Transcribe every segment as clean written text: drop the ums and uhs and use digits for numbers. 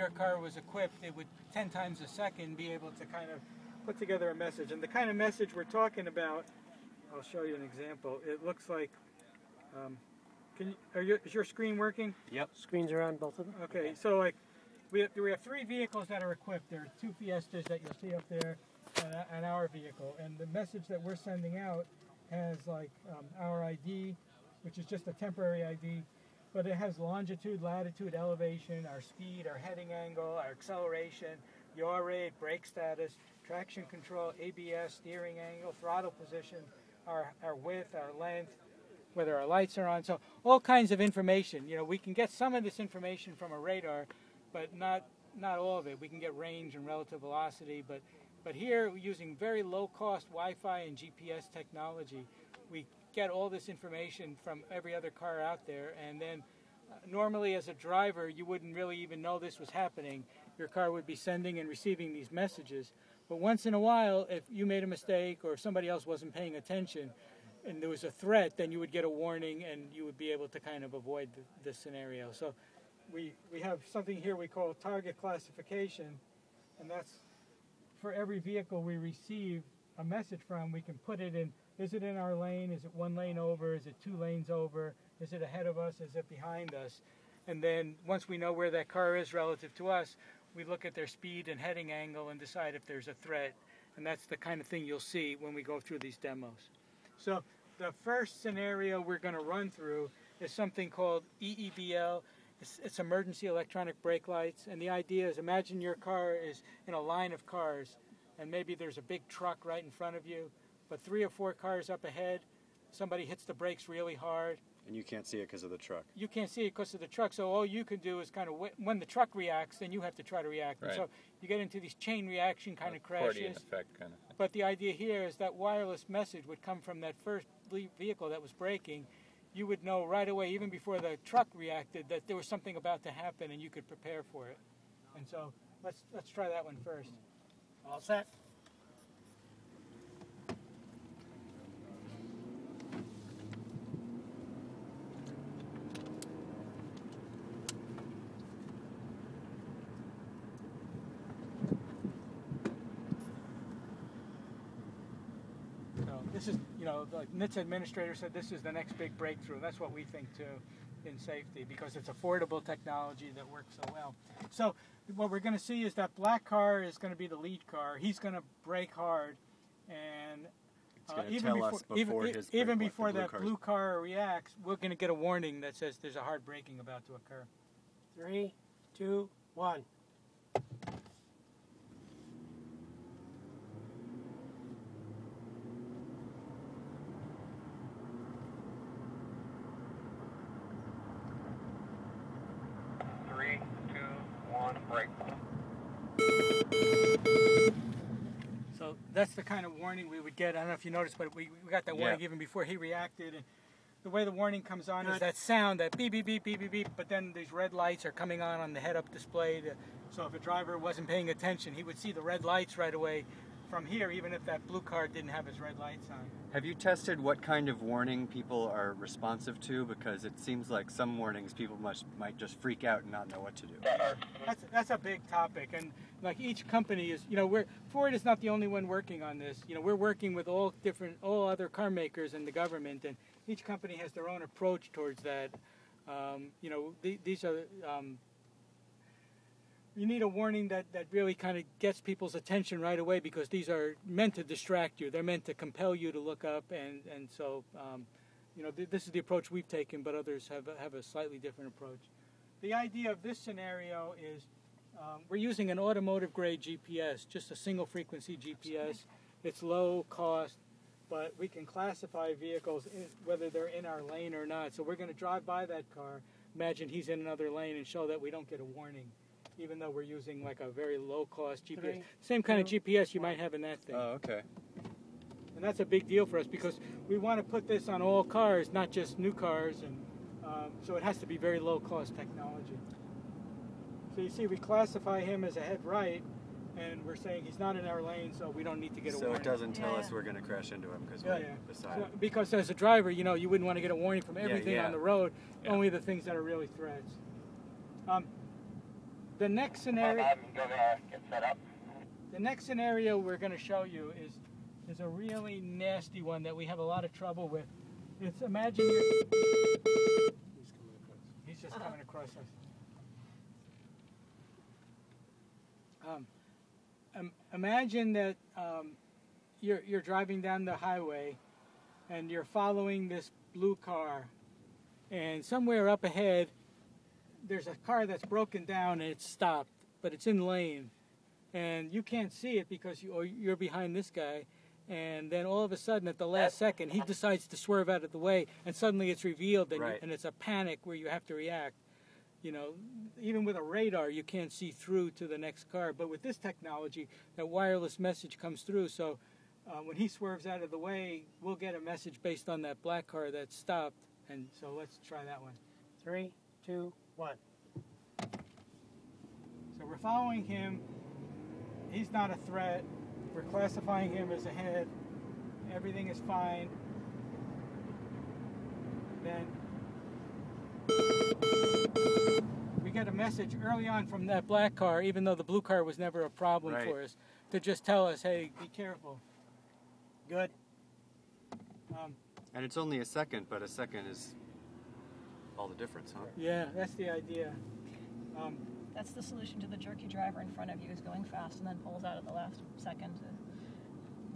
your car was equipped, it would 10 times a second be able to kind of put together a message. And the kind of message we're talking about, I'll show you an example. It looks like, is your screen working? Yep. Screens are on, both of them? Okay, so like we have 3 vehicles that are equipped. There are 2 Fiestas that you'll see up there and our vehicle. And the message that we're sending out has like our ID, which is just a temporary ID, but it has longitude, latitude, elevation, our speed, our heading angle, our acceleration, yaw rate, brake status, traction control, ABS, steering angle, throttle position, our width, our length, whether our lights are on. So all kinds of information. You know, we can get some of this information from a radar, but not all of it. We can get range and relative velocity, but here, using very low-cost Wi-Fi and GPS technology, we get all this information from every other car out there, and then normally as a driver, you wouldn't really even know this was happening. Your car would be sending and receiving these messages, but once in a while, if you made a mistake or somebody else wasn't paying attention and there was a threat, then you would get a warning and you would be able to kind of avoid this scenario. So we have something here we call target classification, and that's for every vehicle we receive a message from, we can put it in. Is it in our lane? Is it 1 lane over? Is it 2 lanes over? Is it ahead of us? Is it behind us? And then once we know where that car is relative to us, we look at their speed and heading angle and decide if there's a threat. And that's the kind of thing you'll see when we go through these demos. So the first scenario we're going to run through is something called EEBL. It's emergency electronic brake lights. And the idea is, imagine your car is in a line of cars, and maybe there's a big truck right in front of you, but 3 or 4 cars up ahead, somebody hits the brakes really hard. And you can't see it because of the truck. You can't see it because of the truck, so all you can do is kind of, when the truck reacts, then you have to try to react. Right. And so you get into these chain reaction kind of crashes. Accordion effect kind of thing. But the idea here is that wireless message would come from that first vehicle that was braking. You would know right away, even before the truck reacted, that there was something about to happen, and you could prepare for it. And so let's try that one first. All set? This is, you know, the NHTSA administrator said this is the next big breakthrough. That's what we think too in safety, because it's affordable technology that works so well. So what we're going to see is that black car is going to be the lead car. He's going to brake hard, and even before that blue car reacts, we're going to get a warning that says there's a hard braking about to occur. 3, 2, 1. Break. So that's the kind of warning we would get. I don't know if you noticed, but we got that warning even before he reacted. And the way the warning comes on is that sound, that beep, beep, beep, beep, beep, beep, but then these red lights are coming on the head-up display. So if a driver wasn't paying attention, he would see the red lights right away from here, even if that blue car didn't have his red lights on. Have you tested what kind of warning people are responsive to? Because it seems like some warnings people might just freak out and not know what to do. That's a big topic, and like each company is, you know, Ford is not the only one working on this. You know, we're working with all other car makers and the government, and each company has their own approach towards that. You know, these are. You need a warning that really kind of gets people's attention right away, because these are meant to distract you. They're meant to compel you to look up, and so, you know, this is the approach we've taken, but others have a slightly different approach. The idea of this scenario is we're using an automotive-grade GPS, just a single-frequency GPS. It's low cost, but we can classify vehicles whether they're in our lane or not. So we're going to drive by that car, imagine he's in another lane, and show that we don't get a warning, even though we're using like a very low-cost GPS. Same kind of GPS you might have in that thing. Oh, okay. And that's a big deal for us, because we want to put this on all cars, not just new cars, and so it has to be very low-cost technology. So you see, we classify him as a head right, and we're saying he's not in our lane, so we don't need to get a warning. So it doesn't tell us we're going to crash into him because we're beside him. Because as a driver, you know, you wouldn't want to get a warning from everything on the road, only the things that are really threats. the next scenario. I'm gonna get set up. The next scenario we're going to show you is a really nasty one that we have a lot of trouble with. It's imagine you're. He's just coming across us. Imagine that you're driving down the highway and you're following this blue car, and somewhere up ahead there's a car that's broken down and it's stopped, but it's in lane, and you can't see it because you're behind this guy, and then all of a sudden at the last second he decides to swerve out of the way, and suddenly it's revealed, and, Right. and it's a panic where you have to react. You know, even with a radar, you can't see through to the next car. But with this technology, that wireless message comes through. So when he swerves out of the way, we'll get a message based on that black car that stopped. And so let's try that one. 3, 2, 1. So we're following him. He's not a threat. We're classifying him as ahead. Everything is fine. Then we get a message early on from that black car, even though the blue car was never a problem Right. for us, to just tell us, hey, be careful. Good. And it's only a second, but a second is all the difference, huh? Yeah, that's the idea. That's the solution to the jerky driver in front of you who's going fast and then pulls out at the last second to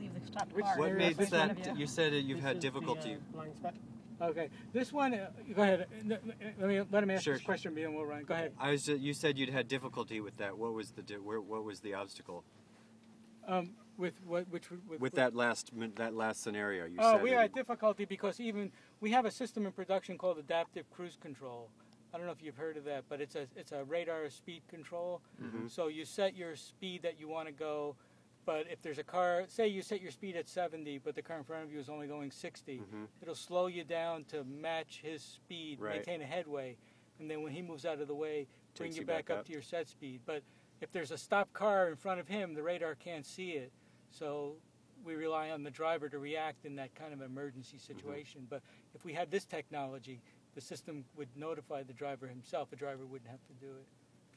leave the stopped Which- car. What There made is this in front that? of You said you've This had is difficulty. The, blind spot. Okay, this one, go ahead. Let him ask Sure. this question, and we'll run. Go ahead. You said you'd had difficulty with that. What was what was the obstacle With what? with that last scenario? You Oh, said we it- had difficulty because we have a system in production called adaptive cruise control. I don't know if you've heard of that, but it's a radar speed control. Mm-hmm. So you set your speed that you want to go, but if there's a car, say you set your speed at 70, but the car in front of you is only going 60, it'll slow you down to match his speed, Right. maintain a headway, and then when he moves out of the way, bring Takes you you back back up up. to your set speed. But if there's a stopped car in front of him, the radar can't see it. So we rely on the driver to react in that kind of emergency situation. But if we had this technology, the system would notify the driver himself. The driver wouldn't have to do it.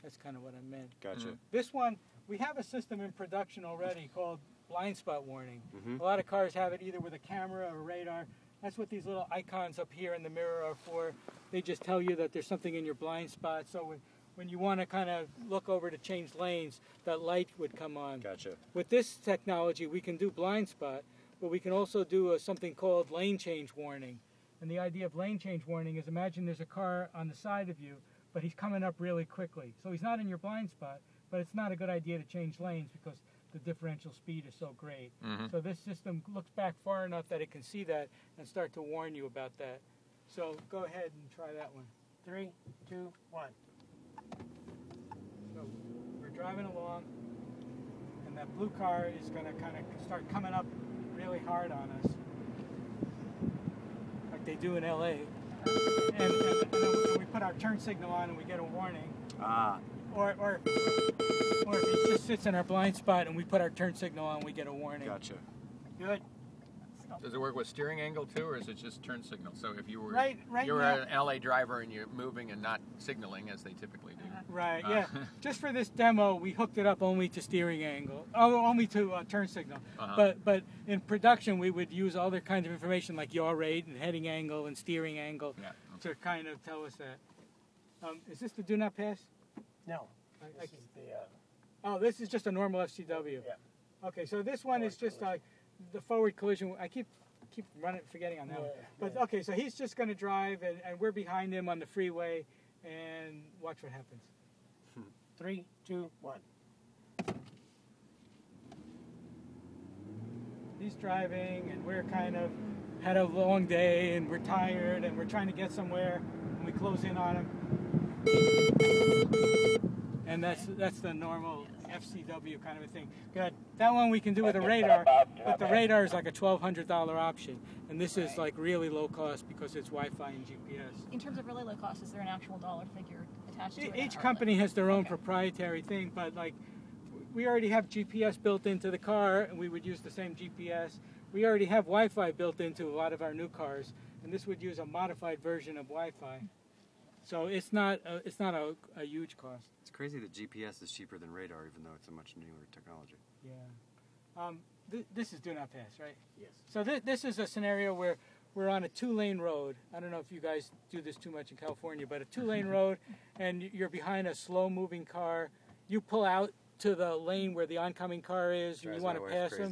That's kind of what I meant. Gotcha. This one, we have a system in production already called blind spot warning. Mhm. A lot of cars have it either with a camera or radar. That's what these little icons up here in the mirror are for. They just tell you that there's something in your blind spot. So when you want to kind of look over to change lanes, that light would come on. Gotcha. With this technology, we can do blind spot, but we can also do something called lane change warning. And the idea of lane change warning is imagine there's a car on the side of you, but he's coming up really quickly. So he's not in your blind spot, but it's not a good idea to change lanes because the differential speed is so great. So this system looks back far enough that it can see that and start to warn you about that. So go ahead and try that one. 3, 2, 1. So we're driving along, and that blue car is going to kind of start coming up really hard on us, like they do in LA. And then we put our turn signal on and we get a warning. Ah, Or if he just sits in our blind spot and we put our turn signal on, we get a warning. gotcha. Good. Does it work with steering angle too, or is it just turn signal? So if you were Right you're now- an LA driver and you're moving and not signaling as they typically do. Right, yeah. Just for this demo, we hooked it up only to steering angle, only to turn signal. But in production, we would use other kinds of information like yaw rate and heading angle and steering angle Yeah. to kind of tell us that. Is this the do not pass? No. I- This is the. Oh, this is just a normal FCW. Yeah. Okay, so this one is just like the forward collision. I keep forgetting on that one. Yeah, But yeah. okay, so he's just going to drive, and we're behind him on the freeway, and watch what happens. 3, 2, 1. He's driving, and we're kind of had a long day, and we're tired, and we're trying to get somewhere, and we close in on him. And that's the normal FCW kind of a thing. Good. That one we can do with a radar, but the radar is like a $1,200 option, and this is like really low cost because it's Wi-Fi and GPS. In terms of really low cost, is there an actual dollar figure attached to it? Each or- company has their own Okay. proprietary thing, but like we already have GPS built into the car, and we would use the same GPS. We already have Wi-Fi built into a lot of our new cars, and this would use a modified version of Wi-Fi. So it's not a huge cost. It's crazy that GPS is cheaper than radar, even though it's a much newer technology. Yeah. This is do not pass, right? Yes. So this is a scenario where we're on a 2-lane road. I don't know if you guys do this too much in California, but a 2-lane road, and you're behind a slow-moving car. You pull out to the lane where the oncoming car is, and Drives you want my to wife pass them.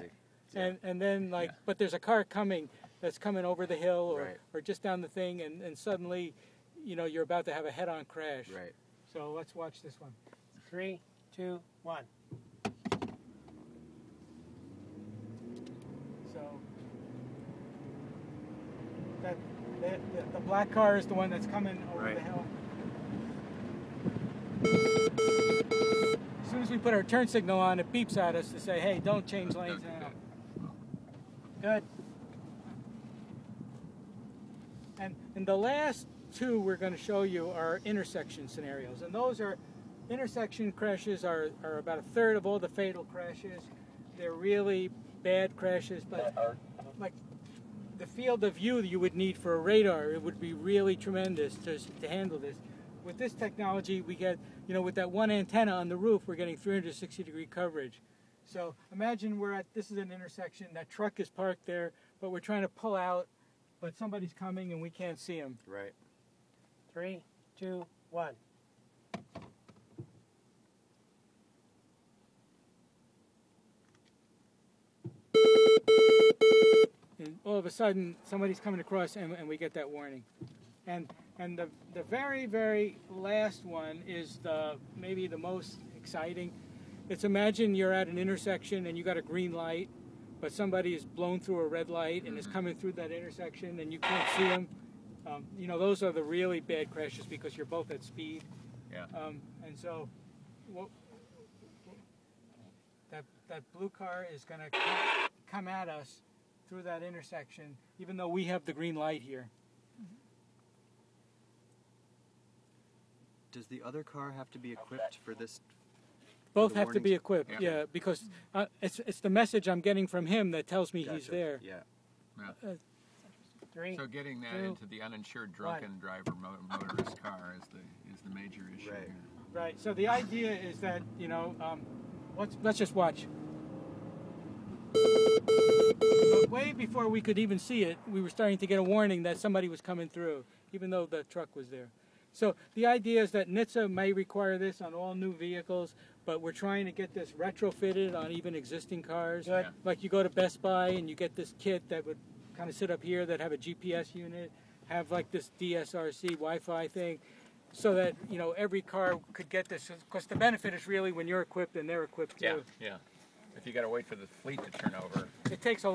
crazy. And then Yeah. but there's a car coming that's coming over the hill Right. or just down the thing, and suddenly, you're about to have a head-on crash. Right. So let's watch this one. 3, 2, 1. So the black car is the one that's coming over Right. the hill. As soon as we put our turn signal on, it beeps at us to say, "Hey, don't change lanes now." Good. And the last two we're going to show you are intersection scenarios, and those are intersection crashes are about a third of all the fatal crashes. They're really bad crashes, but like the field of view you would need for a radar, it would be really tremendous to handle this. With this technology, we get, with that one antenna on the roof, we're getting 360-degree coverage. So imagine this is an intersection, that truck is parked there, but we're trying to pull out, but somebody's coming and we can't see him. Right. 3, 2, 1. And all of a sudden, somebody's coming across, and we get that warning. And the very, very last one is maybe the most exciting. It's imagine you're at an intersection and you got a green light, but somebody is blown through a red light and is coming through that intersection and you can't see them. Those are the really bad crashes because you're both at speed. Yeah. And so, that blue car is going to come at us through that intersection, even though we have the green light here. Does the other car have to be equipped for this? Both the have to be warnings? equipped, Yeah. yeah, because it's the message I'm getting from him that tells me he's Gotcha. there. Yeah. 3, So getting that 2, into the uninsured drunken driver motorist car is the major issue. Right. here. Right. So the idea is that let's just watch. But way before we could even see it, we were starting to get a warning that somebody was coming through, even though the truck was there. So the idea is that NHTSA may require this on all new vehicles, but we're trying to get this retrofitted on even existing cars. Good. Yeah. Like you go to Best Buy and you get this kit that would kind of sit up here that have a GPS unit, have like this DSRC Wi-Fi thing, so that every car could get this. Because the benefit is really when you're equipped and they're equipped too. Yeah. If you got to wait for the fleet to turn over. It takes a